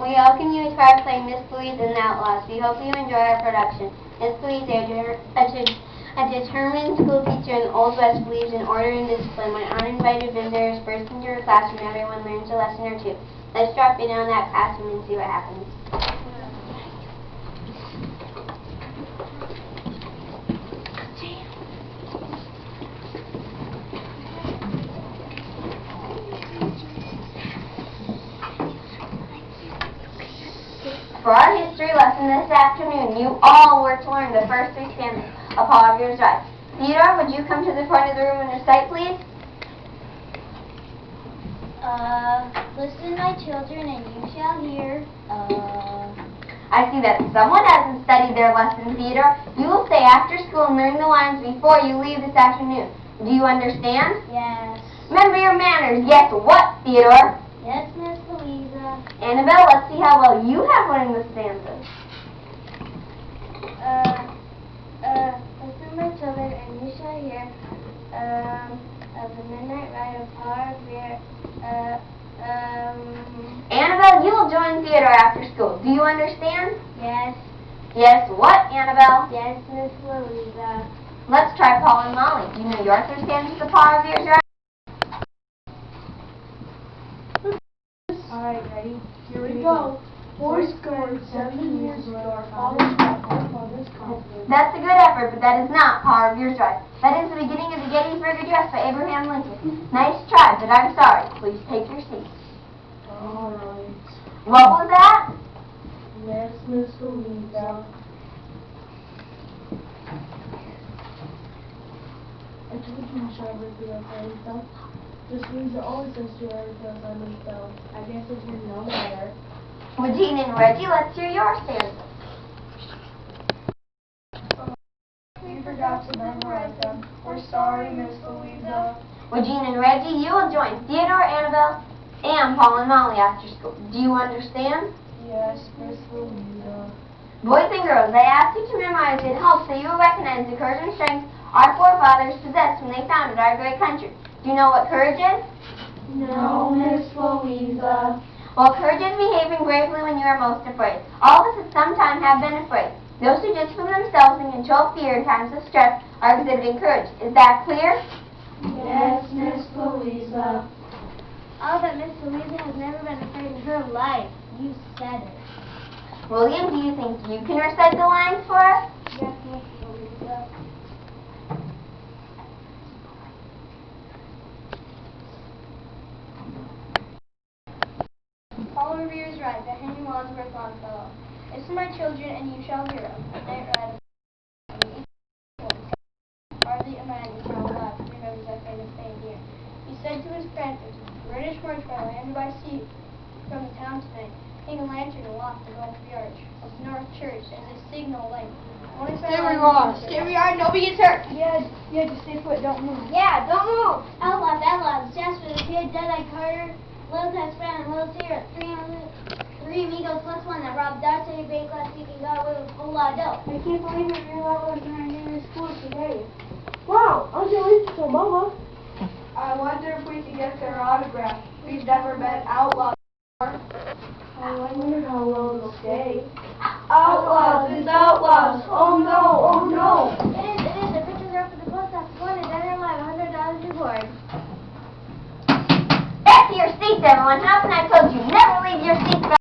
We welcome you to our play, Miss Louise and the Outlaws. We hope you enjoy our production. Miss Louise, a determined school teacher in the Old West, believes in order and discipline. When uninvited visitors burst into her classroom, everyone learns a lesson or two. Let's drop in on that classroom and see what happens. For our history lesson this afternoon, you all were to learn the first 3 stanzas of Paul Revere's Ride. Theodore, would you come to the front of the room and recite, please? Listen, my children, and you shall hear. I see that someone hasn't studied their lesson, Theodore. You will stay after school and learn the lines before you leave this afternoon. Do you understand? Yes. Remember your manners. Yes, what, Theodore? Yes, Miss Louisa. Annabelle, let's see how well you have learned the stanzas. Listen, my children, and you shall hear, of the midnight ride of Paul Revere, Annabelle, you will join Theodore after school. Do you understand? Yes. Yes, what, Annabelle? Yes, Miss Louisa. Let's try Paul and Molly. Do you know your 3 stanzas of Paul Revere's Ride? Alright, ready? Here we go. 4 scored 7 years ago, our fathers fought our fathers conquered. That's a good effort, but that is not Paul Revere's Ride. That is the beginning of the Gettysburg Address by Abraham Lincoln. Nice try, but I'm sorry. Please take your seats. Alright. What was that? Yes, Miss Louisa. I told you to shove it through our fairy stuff. Miss Louisa always says to her because I'm in spell. I guess if you're no better. Well, Jean and Reggie, let's hear your stanzas. We forgot to memorize them. We're sorry, Miss Louisa. Well, Jean and Reggie, you will join Theodore, Annabelle, and Paul and Molly after school. Do you understand? Yes, Miss Louisa. Boys and girls, I ask you to memorize in hopes that you will recognize the courage and strength our forefathers possessed when they founded our great country. Do you know what courage is? No, Miss Louisa. Well, courage is behaving bravely when you are most afraid. All of us at some time have been afraid. Those who discipline themselves and control fear in times of stress are exhibiting courage. Is that clear? Yes, Miss Louisa. Oh, but Miss Louisa has never been afraid in her life. You said it. William, do you think you can recite the lines for us? Yes, Miss Louisa. Paul Revere's Ride by Henry Wadsworth Longfellow. Listen, my children, and you shall hear of the midnight ride of hardly imagine how alive he remembers that famous day and year. He said to his friend, "There's a British march by land or by sea from the town tonight. Hang a lantern aloft the belfry arch of the North Church as a signal light. Stay where you are. Nobody gets hurt. Yeah, just stay put. Don't move. Yeah, don't move! Outlaws, outlaws, Jasper the Kid, Deadeye Carter, Little Tex Brown, and Little Seer, three amigos plus one that robbed Darcy Bank last week and got away with a whole lot of dough. I can't believe it. You're not going to our new school today. Wow, I can't wait to tell Mama. I wonder if we could get their autograph. We've never been outlaws. I wonder how long it'll stay. Outlaws, it's outlaws. Oh no, oh no. It is. The pictures are up at the post office. Going to dinner live, $100 reward. Back to your seats, everyone. Haven't I told you never leave your seats?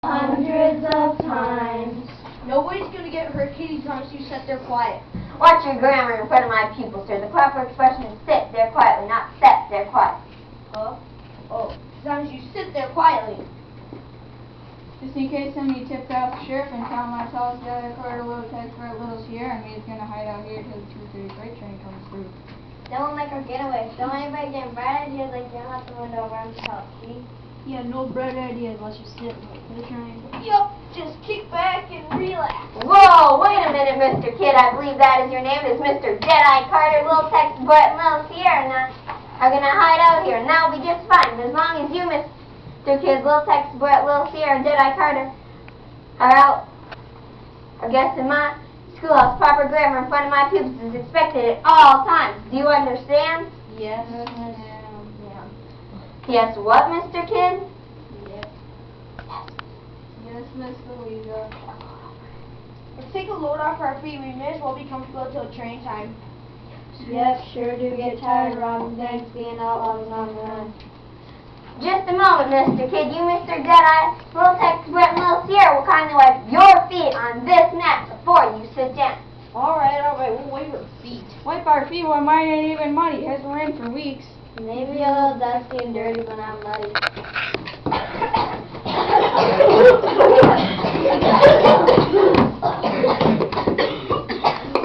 Hundreds of times. Nobody's going to get hurt, Kitty, Thomas. You sit there quiet. Watch your grammar in front of my pupils, sir. The proper expression is sit there quietly, not set there quiet. Huh? Oh, sometimes you sit there quietly. Just in case somebody tipped off the sheriff and tell him I saw us the other quarter, Little Tex for a Little Sierra, and he's going to hide out here till the 2:30 freight train comes through. Then we'll make our getaway. Don't anybody get bright ideas like jump out the window around the house, see? Yeah, no bright ideas unless you sit and wait for the train. Yup, just kick back and relax. Whoa, wait a minute, Mr. Kid. I believe that is your name. Is Mr. Deadeye Carter, Little Tex, Brett, and Little Sierra are going to hide out here, and that'll be just fine. As long as you, Mr. Kid, Little Tex, Brett, Little Sierra, and Deadeye Carter are out, I guess in my schoolhouse, proper grammar in front of my pupils is expected at all times. Do you understand? Yes, Yes, what, Mr. Kid? Yes. Miss Louisa. Let's take a load off our feet. We may as well be comfortable until train time. Yep, sure do get tired robbing banks, being outlaws on the run. Just a moment, Mr. Kid. You, Mr. Deadeye, Little Texas Brett, and Little Sierra will kindly wipe your feet on this mat before you sit down. Alright, we'll wipe our feet. Wipe our feet while mine ain't even muddy. It hasn't rained for weeks. Maybe a little dusty and dirty, but not muddy.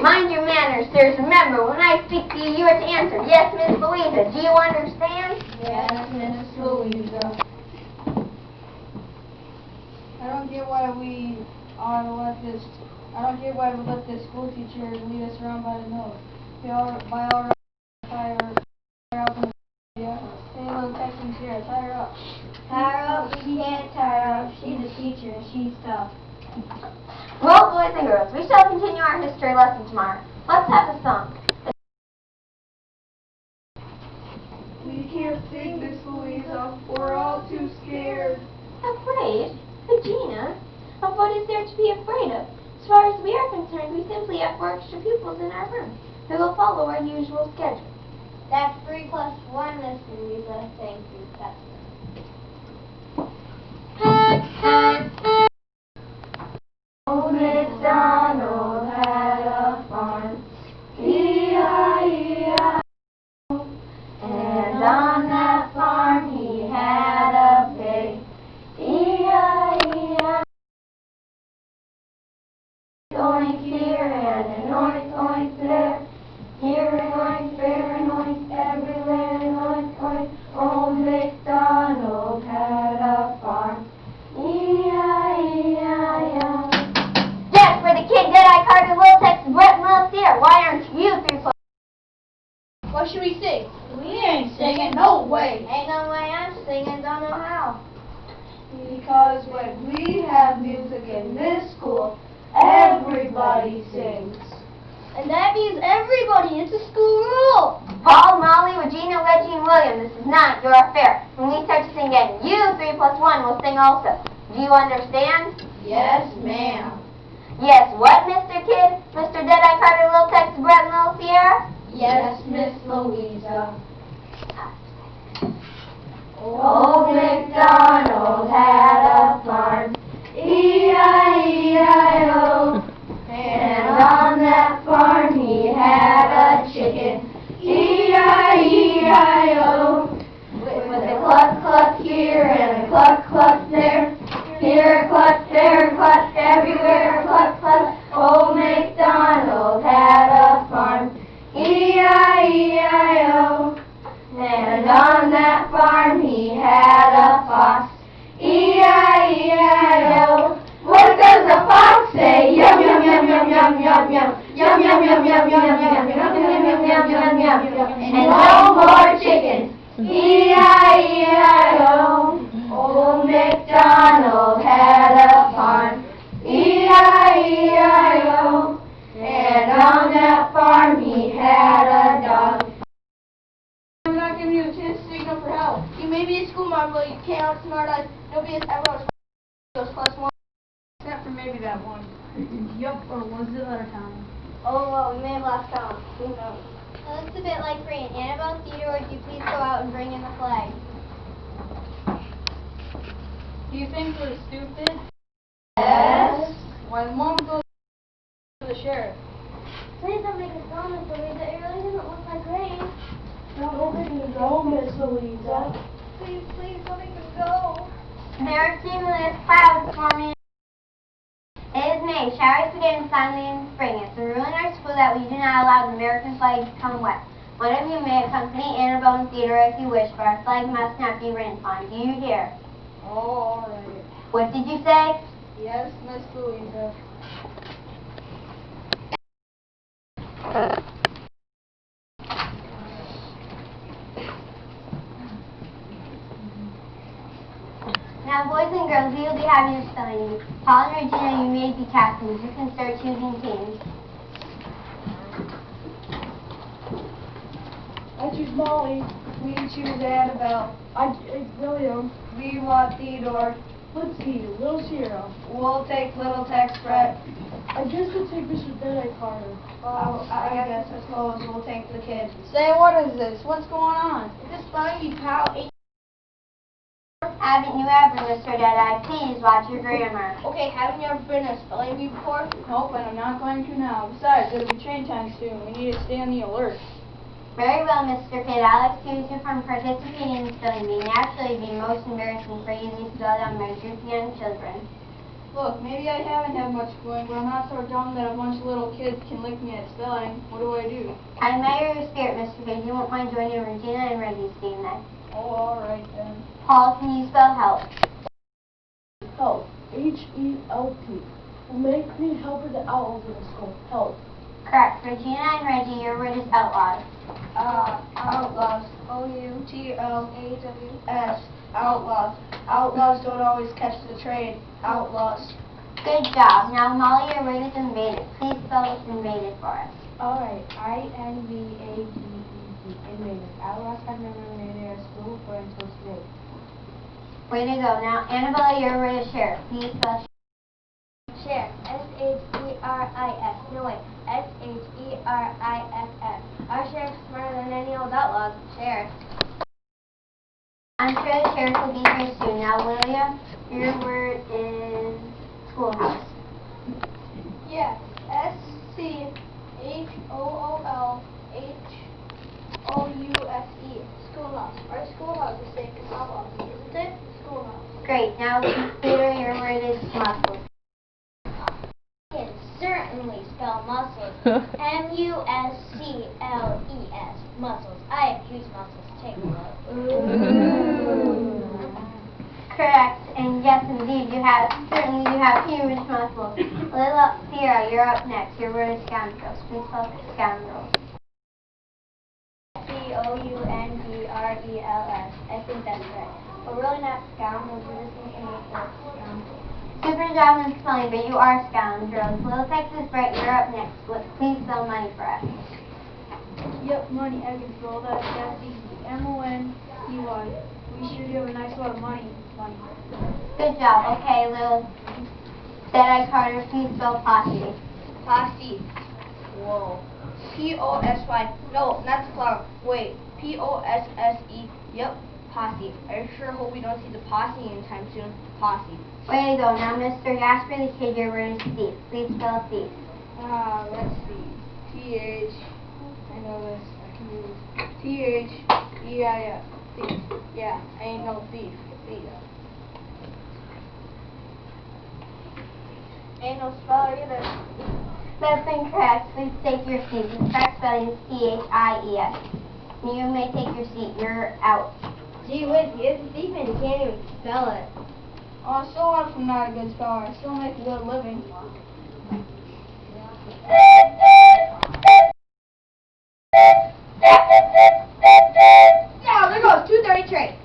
Mind your manners, sirs. Remember, when I speak to you, you are to answer, yes, Miss Louisa. Do you understand? Yes, Miss Louisa. I don't get why we let this school teacher lead us around by the nose. By all right, tie her up in the Hey, little Texans here, tie her up. Tie her up, we can't tie her up. She's a teacher and she's tough. Well, boys and girls, we shall continue our history lesson tomorrow. Let's have a song. We can't sing, Miss Louisa. We're all too scared. Afraid? Regina? Of what is there to be afraid of? As far as we are concerned, we simply have 4 extra pupils in our room who will follow our usual schedule. That's 3 plus 1, Miss Louisa. Thank you. That's Old MacDonald had a farm, E-I-E-I-O, and on that farm he had a pig, E-I-E-I-O. Oink here and an oink oink there, here an oink, there an oink, everywhere an oink oink. Old MacDonald had a farm, E-I-E-I-O. Yes, for the Kid, Deadeye, Carter, Little Texas, Brett, and Little Sierra. Why aren't you 3 plus? What should we sing? We ain't singing. No way. Ain't no way I'm singing. Don't know how. Because when we have music in this school, everybody sings. And that means everybody. It's a school rule. Paul, Molly, Regina, Reggie, and William, this is not your affair. When we start to sing again, you 3 plus 1 will sing also. Do you understand? Yes, ma'am. Yes, what, Mr. Kid? Mr. Deadeye, Carter, Little Texas, Brett, and Little Sierra? Yes, Miss Louisa. Old MacDonald had a farm, E-I-E-I-O, and on that farm he had a chicken, E-I-E-I-O, with a cluck cluck here and a cluck cluck there, here a cluck, there a cluck, everywhere a cluck cluck. Old MacDonald had a farm, E-I-E-I-O, and on that farm he had a fox, E-I-E-I-O. What does the fox say? Yum yum yum yum yum yum yum yum yum yum yum yum yum yum yum yum yum yum yum, and no more chicken, E-I-E-I-O. Old MacDonald had a farm, E-I-E-I-O, and on that farm he had a dog. I'm not giving you a chance to signal for help. You may be a school mom, but you can't outsmart us. Nobody has ever outsmarted us +1. Except for maybe that one. Yup, or was it other time? Oh, well, we may have lost count. Who knows? It looks a bit like rain. Annabelle, Theodore, would you please go out and bring in the flag? Do you think we're stupid? Yes. Why, Mom goes to the sheriff. Please don't make us go, Miss Louisa. It really doesn't look like rain. No, Miss Louisa. Please, please, don't make us go. There are cumulus clouds forming. It is May. Showers begin finally in spring. It's a rule in our school that we do not allow the American flag to come wet. One of you may accompany Annabelle and Theodore if you wish, but our flag must not be written upon. Do you hear? Oh, all right. What did you say? Yes, Miss Louisa. Now, boys and girls, we will be having a spelling bee. Paul and Regina, you may be captains. You can start choosing teams. I choose Molly. We choose Annabelle. I William. We want Theodore. Let's see, Little Sierra. We'll take Little Tex, Brett. I guess we'll take Mr. Deadeye Carter. I guess I suppose we'll take the kid. Say, what is this? What's going on? This spelling bee, pal. Haven't you ever, Mr. Deadeye? Please watch your grammar. Okay, haven't you ever been in a spelling bee before? Nope, and I'm not going to now. Besides, it'll be train time soon. We need to stay on the alert. Very well, Mr. Kid. I'll excuse you from participating in spelling bee. Naturally, it'd be most embarrassing for you to spell down my group of young children. Look, maybe I haven't had much schooling, but I'm not so dumb that a bunch of little kids can lick me at spelling. What do I do? I admire your spirit, Mr. Kid. You won't mind joining Regina and Reggie's team then. Oh, alright then. Paul, can you spell help? Help. H-E-L-P. Will make me help with the outlaws in the school. Help. Correct. Regina and Reggie, your word is outlaws. Outlaws. O-U-T-L-A-W-S. Outlaws. Outlaws don't always catch the train. Outlaws. Good job. Now, Molly, your word is invaded. Please spell this invaded for us. Alright. I-N-V-A-D-E-D. Invaded. Outlaws have never invaded our school for until today. Way to go. Now, Annabella, your word is sheriff. Please spell Sheriff. S-H-E-R-I-F. No, wait. S-H-E-R-I-F-F. Our sheriff's smarter than any old outlaws. Sheriff. I'm sure the sheriff will be here soon. Now, William, your word is schoolhouse. Yeah. S-C-H-O-O-L-H-O-U-S-E. Schoolhouse. Our schoolhouse is safe as outlaws, isn't it? Schoolhouse. Great. Now, Peter, your word is muscles. Can certainly spell muscles. M-U-S-C-L-E-S. Muscles. I have huge muscles. Take a look. Correct. And yes, indeed, you have huge muscles. Lila, Sierra, you're up next. Your word is scoundrels. Please spell scoundrels. C-O-U-N-D-R-E-L-S. I think that's right. But really not scoundrels. We're just making it scoundrels. Super job in spelling, but you are scoundrels. Little Texas Brett, you're up next. Please spell money for us. Yep, money. I can spell that. That's easy. M-O-N-E-Y. We sure do have a nice lot of money. Money. Good job. Okay, little Deadeye Carter, please spell posse. Posse. Whoa. P-O-S-Y. No, not the flower. Wait. P-O-S-S-E. Yep. Posse. I sure hope we don't see the posse anytime soon. Posse. Way to go. Now, Mr. Gasper the Kid, your word is thief. Please spell thief. Let's see. T-H. I know this. I can do this. T-H-E-I-F. Thief. Yeah, I ain't no thief. Thief. Ain't no speller either. That's incorrect. Please take your seat. The correct spelling is T-H-I-E-S. You may take your seat. You're out. Gee whiz, he is a thief and he can't even spell it. Oh, so what if I'm not a good speller? I still make a good living. Yeah, there goes 2:30 train.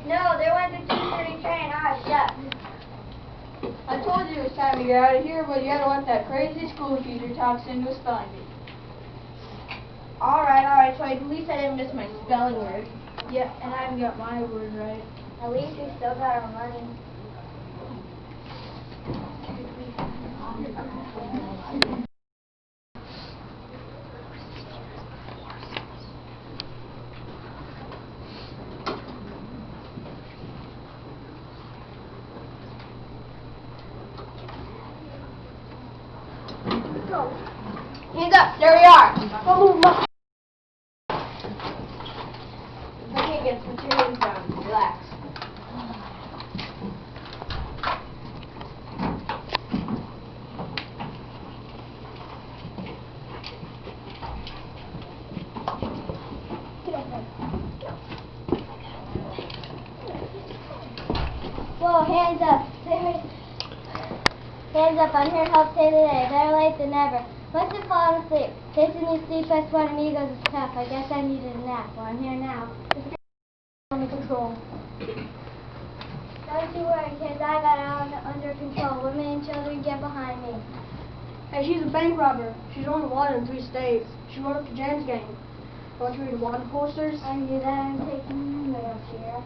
No, there went the 2:30 train. Ah, shucks. I told you it was time to get out of here, but you had to let that crazy school teacher talk us into a spelling bee. Alright, so at least I didn't miss my spelling word. Yeah, and I haven't got my word right. At least we still got our money. Hands up. There we are. Okay, get some tunes down. Relax. Whoa, hands up. Hands up, I'm here to help save the day. Better late than never. Must have fallen asleep. Chasing these sleep-west one amigos is tough. I guess I needed a nap. Well, I'm here now. Under control. Don't you worry, kids. I got it under control. Women and children get behind me. Hey, she's a bank robber. She's on the water in 3 states. She wrote up the James gang. Want to read the wanted posters? I knew that. I'm taking the notes here.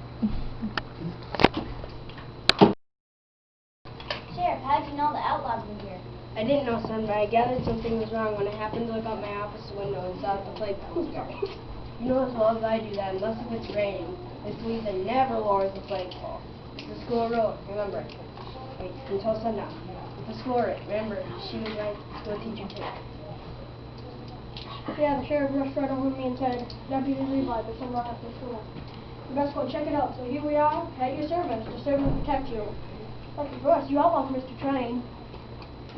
you know the outlaws were here? I didn't know, son, but I gathered something was wrong when I happened to look out my office window and saw that the playground was dark. You know as well as I do that unless if it's raining, Miss Louisa never lowers the flagpole. The school road, remember. Wait, until sundown. The school road, remember, she was my school teacher too. Yeah, the sheriff rushed right over me and said, Deputy Levi, there's someone after school. You best go check it out. So here we are, at your service, to serve and protect you. Lucky for us, you outlaws Mr. Train.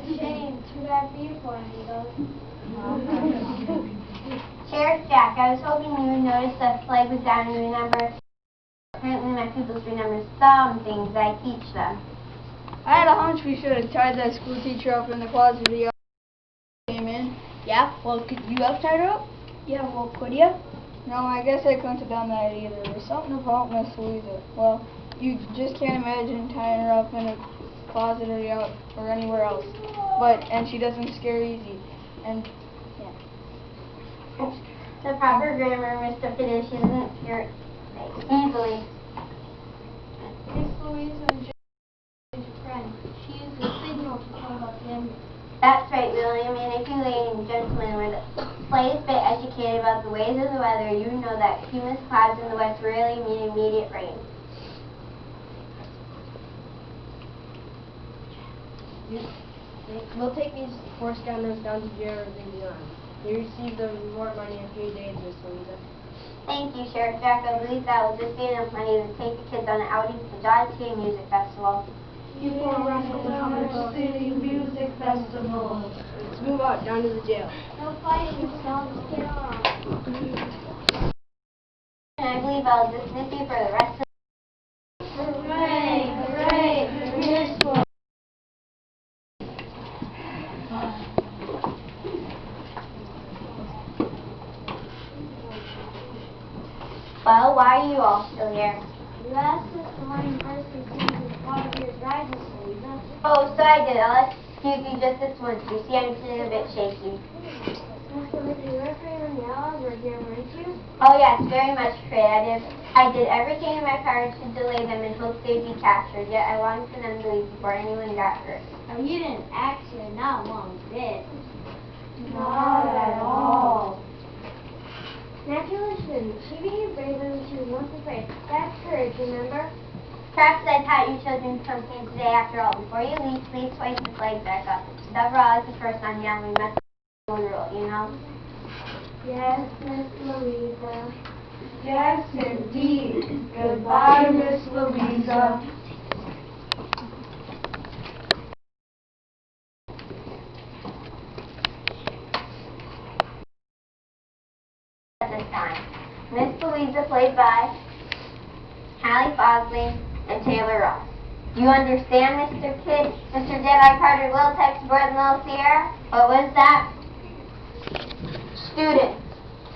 Shame. Too bad for you, poor amigos. Sheriff Jack, I was hoping you would notice the flag was down and remember. Apparently my pupils remember some things I teach them. I had a hunch we should have tied that school teacher up in the closet the other came in. Yeah? Well, could you have tied her up? Yeah, well, could you? No, I guess I couldn't have done that either. There's something about Miss Louisa. Well, you just can't imagine tying her up in a closet or out or anywhere else. And she doesn't scare easy. And yeah. The proper grammar, Mr. Fiddish, isn't your easily. Miss Louisa is your friend. She used the signal to tell about the enemy. That's right, William, and if you ladies and gentlemen were the slightest bit educated about the ways of the weather, you would know that cumulus clouds in the west rarely mean immediate rain. We'll take these four scoundrels down to jail and beyond. You receive the reward money in 3 days, Miss Louisa. Thank you, Sheriff Jack. I believe that will just be enough money to take the kids on an outing to the Dodge City Music Festival. You poor rascals, Dodge City Music Festival. Let's move out, down to the jail. No fighting, son. Let's get on. And I believe I'll dismiss you for the rest of Hooray! Hooray! Dismissal! Well, why are you all still here? You asked us to learn first and see what of your drive, Miss Louisa. Oh, so I did. I'll excuse you just this once. You see, I'm feeling a bit shaky. Miss Louisa, you were afraid when the outlaws were here, weren't you? Oh, yes, very much afraid. I did everything in my power to delay them in hopes they'd be captured, yet I wanted for them to leave before anyone got hurt. Oh, you didn't actually, not one bit. Not at all. Naturally, she didn't. She behaved bravely when she was once afraid. That's courage, remember? Perhaps I taught you children something today after all. Before you leave, please hoist the flag back up. Several hours the first on young, we must follow the rule, you know? Yes, Miss Louisa. Yes, indeed. Goodbye, Miss Louisa. At this time, Miss Louisa played by Hallie Fosley and Taylor Ross. You understand, Mr. Kid, Mr. Jedi Carter, Little Tex, Bert, and Little Sierra? What was that? Student.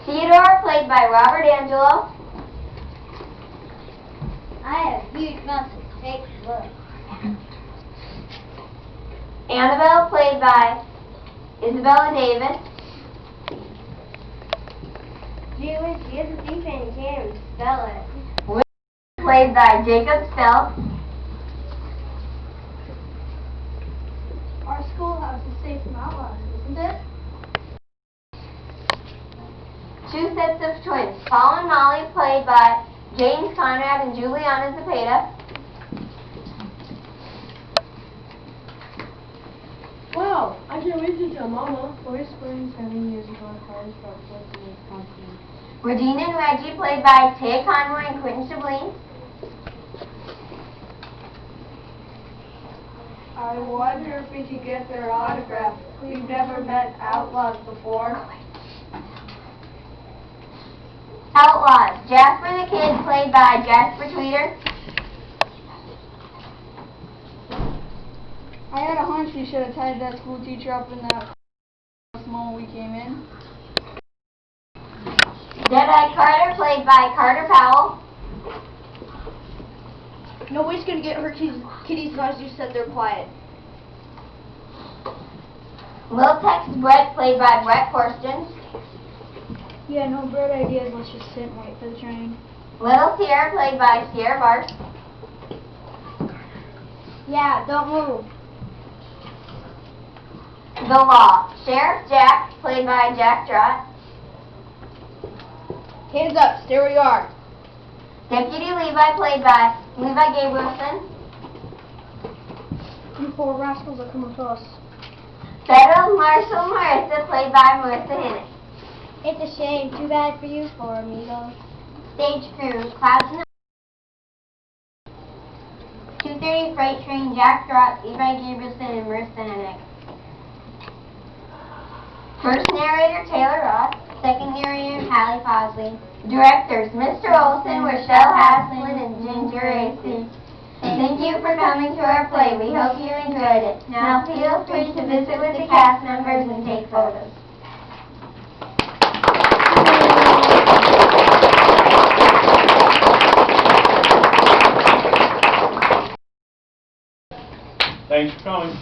Theodore, played by Robert Angelo. I have huge muscles. Take a look. Annabelle, played by Isabella Davis. Gee whiz, she is a thief and you can't even spell it. William, played by Jacob Stell. Our schoolhouse is safe from outlaws, isn't it? Two sets of twins. Paul and Molly, played by James Conrad and Juliana Zepeda. Wow, I can't wait to tell Mama. 4 spring, 7 years ago, I college from Wisconsin. Regina and Reggie, played by Taya Conroy and Quentin Chablis. I wonder if we could get their autograph. We've never met outlaws before. Outlaws. Jasper the Kid, played by Jasper Tweeter. I had a hunch we should have tied that school teacher up in that moment we came in. Jedi Carter, played by Carter Powell. Nobody's gonna get hurt, kitties, as long as you said they're quiet. Lil Tex Brett, played by Brett Corstens. Yeah, no bird ideas. Let's just sit and wait for the train. Little Sierra, played by Sierra Bart. Yeah, don't move. The Law. Sheriff Jack, played by Jack Trott. Hands up, stay where you are. Deputy Levi, played by Levi Gabrielson. You poor rascals are coming to us. Federal Marshal Marissa, played by Marissa Hinnick. It's a shame. Too bad for you four amigos. Stage crew, Clouds and 2:30 Freight Train, Jack Trott, Levi Gabrielson, and Marissa Hinnick. First narrator, Taylor Ross. Second narrator, Hallie Fosley. Directors, Mr. Olson, Rochelle Haslin, and Ginger Acey. Thank you for coming to our play. We hope you enjoyed it. Now feel free to visit with the cast members and take photos. Thanks for coming.